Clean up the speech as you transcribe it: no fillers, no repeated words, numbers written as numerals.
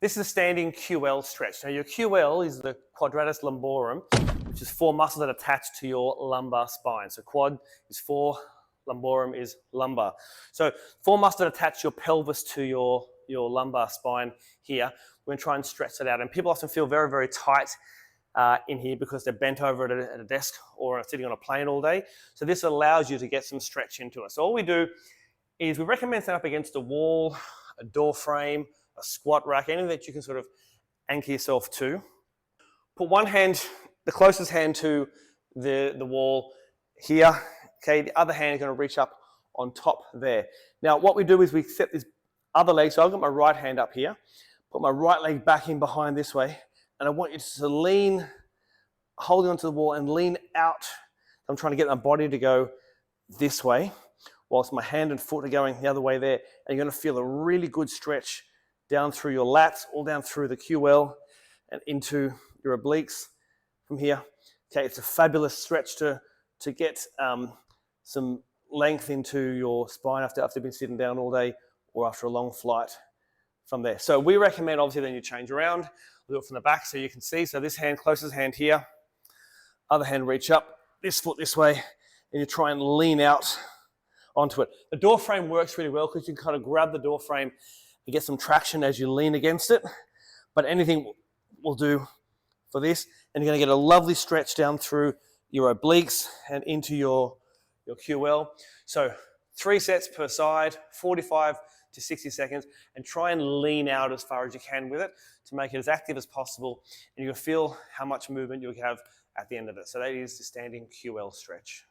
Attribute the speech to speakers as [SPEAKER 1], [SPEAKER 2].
[SPEAKER 1] This is a standing QL stretch. Now your QL is the quadratus lumborum, which is 4 muscles that attach to your lumbar spine. So quad is 4, lumborum is lumbar. So 4 muscles that attach your pelvis to your lumbar spine here. We're going to try and stretch that out. And people often feel very, very tight in here because they're bent over at a desk or sitting on a plane all day. So this allows you to get some stretch into it. So all we do is we recommend standing up against a wall, a door frame, a squat rack, anything that you can sort of anchor yourself to. Put one hand, the closest hand to the wall here. Okay, the other hand is going to reach up on top there. Now what we do is we set this other leg, so I've got my right hand up here, put my right leg back in behind this way, and I want you to lean, holding onto the wall and lean out. I'm trying to get my body to go this way, whilst my hand and foot are going the other way there. And you're going to feel a really good stretch down through your lats, all down through the QL and into your obliques from here. Okay, it's a fabulous stretch to get some length into your spine after you've been sitting down all day or after a long flight from there. So we recommend, obviously, then you change around, do it from the back so you can see. So this hand, closest hand here, other hand reach up, this foot this way, and you try and lean out onto it. The door frame works really well because you can kind of grab the door frame and get some traction as you lean against it. But anything will do for this. And you're going to get a lovely stretch down through your obliques and into your QL. So 3 sets per side, 45 to 60 seconds, and try and lean out as far as you can with it to make it as active as possible. And you'll feel how much movement you'll have at the end of it. So that is the standing QL stretch.